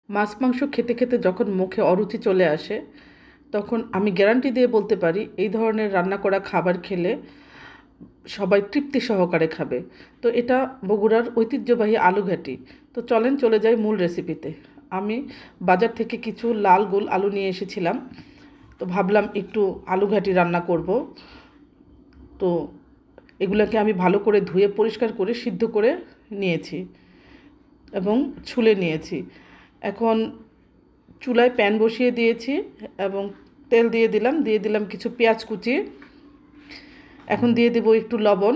মাছ মাংস খেতে খেতে যখন মুখে অরুচি চলে আসে তখন আমি গ্যারান্টি দিয়ে বলতে পারি এই ধরনের রান্না করা খাবার খেলে সবাই তৃপ্তি সহকারে খাবে। তো এটা বগুড়ার ঐতিহ্যবাহী আলুঘাটি। তো চলেন চলে যাই মূল রেসিপিতে। আমি বাজার থেকে কিছু লাল গোল আলু নিয়ে এসেছিলাম। তো ভাবলাম একটু আলুঘাটি রান্না করব। তো এগুলোকে আমি ভালো করে ধুয়ে পরিষ্কার করে সিদ্ধ করে নিয়েছি এবং ছুলে নিয়েছি। এখন চুলায় প্যান বসিয়ে দিয়েছি এবং তেল দিয়ে দিলাম কিছু পেঁয়াজ কুচি। এখন দিয়ে দেব একটু লবণ।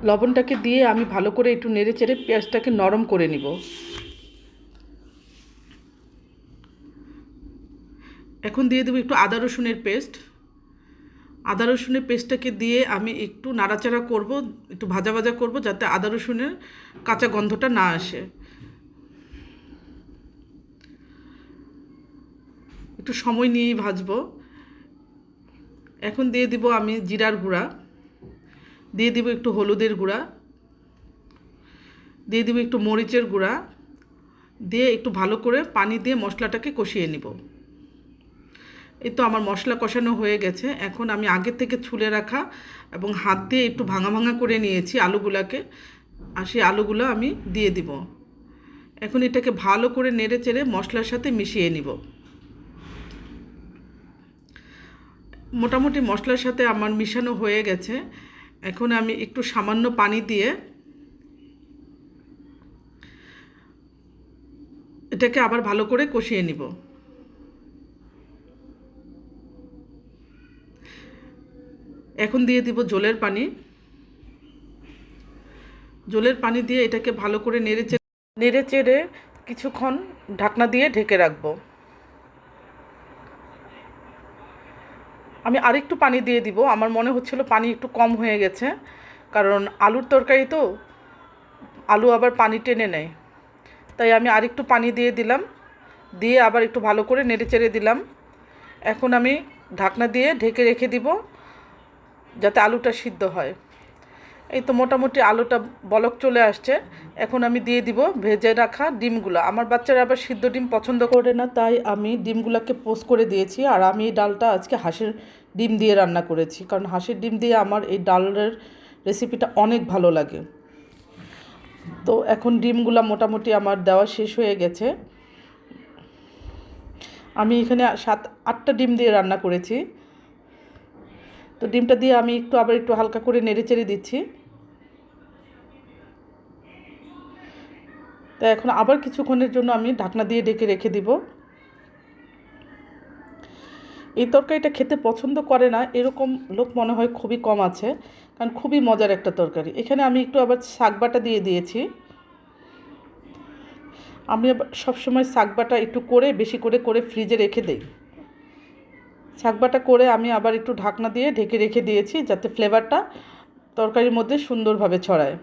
লবণটাকে দিয়ে আমি ভালো করে একটু নেড়ে চেড়ে পেঁয়াজটাকে নরম করে নিব। এখন দিয়ে দেবো একটু আদা রসুনের পেস্ট। আদা রসুনের পেস্টটাকে দিয়ে আমি একটু নাড়াচাড়া করব, একটু ভাজা ভাজা করব যাতে আদা রসুনের কাঁচা গন্ধটা না আসে। একটু সময় নিয়েই ভাজবো। এখন দিয়ে দিব আমি জিরার গুঁড়া, দিয়ে দিব একটু হলুদের গুঁড়া, দিয়ে দিব একটু মরিচের গুঁড়া, দিয়ে একটু ভালো করে পানি দিয়ে মশলাটাকে কষিয়ে নিব। এই তো আমার মশলা কষানো হয়ে গেছে। এখন আমি আগে থেকে ছুলে রাখা এবং হাত দিয়ে একটু ভাঙা ভাঙা করে নিয়েছি আলুগুলাকে, আর সেই আলুগুলো আমি দিয়ে দিব। এখন এটাকে ভালো করে নেড়ে চেড়ে মশলার সাথে মিশিয়ে নিব। মোটামুটি মশলার সাথে আমার মিশানো হয়ে গেছে। এখন আমি একটু সামান্য পানি দিয়ে এটাকে আবার ভালো করে কষিয়ে নিব। এখন দিয়ে দিব জলের পানি। জলের পানি দিয়ে এটাকে ভালো করে নেড়ে চেড়ে কিছুক্ষণ ঢাকনা দিয়ে ঢেকে রাখবো। আমি আরেকটু পানি দিয়ে দিব। আমার মনে হচ্ছিল পানি একটু কম হয়ে গেছে, কারণ আলুর তরকারি তো আলু আবার পানি টেনে নেয়। তাই আমি আরেকটু পানি দিয়ে দিলাম, দিয়ে আবার একটু ভালো করে নেড়ে চেড়ে দিলাম। এখন আমি ঢাকনা দিয়ে ঢেকে রেখে দিব যাতে আলুটা সিদ্ধ হয়। এই তো মোটামুটি আলুটা বলক চলে আসছে। এখন আমি দিয়ে দিব ভেজে রাখা ডিমগুলো। আমার বাচ্চারা আবার সিদ্ধ ডিম পছন্দ করে না, তাই আমি ডিমগুলোকে পোস্ট করে দিয়েছি। আর আমি এই ডালটা আজকে হাঁসের ডিম দিয়ে রান্না করেছি, কারণ হাঁসের ডিম দিয়ে আমার এই ডালের রেসিপিটা অনেক ভালো লাগে। তো এখন ডিমগুলো মোটামুটি আমার দেওয়া শেষ হয়ে গেছে। আমি এখানে 7-8টা ডিম দিয়ে রান্না করেছি। তো ডিমটা দিয়ে আমি আবার একটু হালকা করে নেড়ে চেড়ে দিচ্ছি। তো এখন আবার কিছুক্ষণের জন্য আমি ঢাকনা দিয়ে ঢেকে রেখে দিব। এই তরকারিটা খেতে পছন্দ করে না এরকম লোক মনে হয় খুবই কম আছে, কারণ খুবই মজার একটা তরকারি। এখানে আমি একটু আবার শাক বাটা দিয়ে দিয়েছি। আমি আবার সবসময় শাক বাটা একটু করে বেশি করে করে ফ্রিজে রেখে দিই। শাক বাটা করে আমি আবার একটু ঢাকনা দিয়ে ঢেকে রেখে দিয়েছি যাতে ফ্লেভারটা তরকারির মধ্যে সুন্দরভাবে ছড়ায়।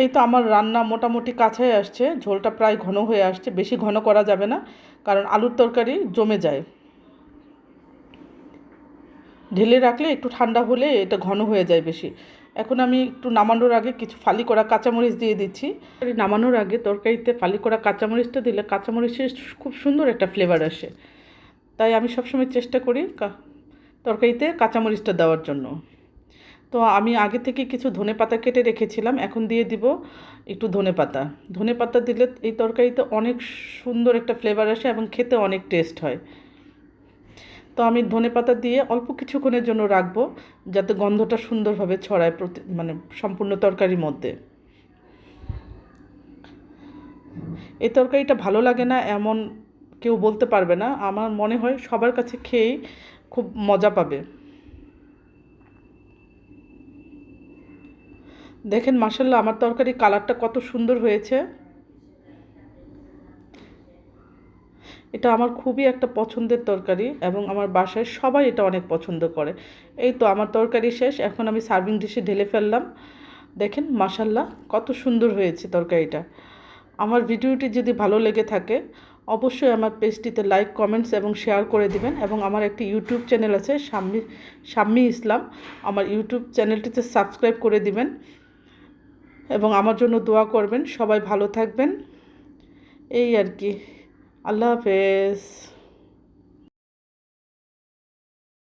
এই তো আমার রান্না মোটামুটি কাছাই আসছে, ঝোলটা প্রায় ঘন হয়ে আসছে। বেশি ঘন করা যাবে না, কারণ আলুর তরকারি জমে যায়। ঢেলে রাখলে একটু ঠান্ডা হলে এটা ঘন হয়ে যায় বেশি। এখন আমি একটু নামানোর আগে কিছু ফালি করা কাঁচামরিচ দিয়ে দিচ্ছি। নামানোর আগে তরকারিতে ফালি করা কাঁচামরিচটা দিলে কাঁচামরিচের খুব সুন্দর একটা ফ্লেভার আসে। তাই আমি সবসময় চেষ্টা করি তরকারিতে কাঁচামরিচটা দেওয়ার জন্য। তো আমি আগে থেকে কিছু ধনেপাতা কেটে রেখেছিলাম, এখন দিয়ে দিব একটু ধনেপাতা। ধনেপাতা দিলে এই তরকারিতে অনেক সুন্দর একটা ফ্লেভার আসে এবং খেতে অনেক টেস্ট হয়। তো আমি ধনেপাতা দিয়ে অল্প কিছুক্ষণের জন্য রাখবো যাতে গন্ধটা সুন্দরভাবে ছড়ায় সম্পূর্ণ তরকারির মধ্যে। এই তরকারিটা ভালো লাগে না এমন কেউ বলতে পারবে না। আমার মনে হয় সবার কাছে খেয়েই খুব মজা পাবে। দেখেন মাশাআল্লাহ আমার তরকারির কালারটা কত সুন্দর হয়েছে। এটা আমার খুবই একটা পছন্দের তরকারি এবং আমার বাসায় সবাই এটা অনেক পছন্দ করে। এই তো আমার তরকারি শেষ, এখন আমি সার্ভিং ডিশে ঢেলে ফেললাম। দেখেন মাশাআল্লাহ কত সুন্দর হয়েছে তরকারিটা। আমার ভিডিওটি যদি ভালো লেগে থাকে অবশ্যই আমার পেজটিতে লাইক, কমেন্টস এবং শেয়ার করে দিবেন। এবং আমার একটি ইউটিউব চ্যানেল আছে শাম্মী ইসলাম, আমার ইউটিউব চ্যানেলটিতে সাবস্ক্রাইব করে দিবেন। এবং আমার জন্য দোয়া করবেন। সবাই ভালো থাকবেন, এই আর কি। আল্লাহ হাফেজ।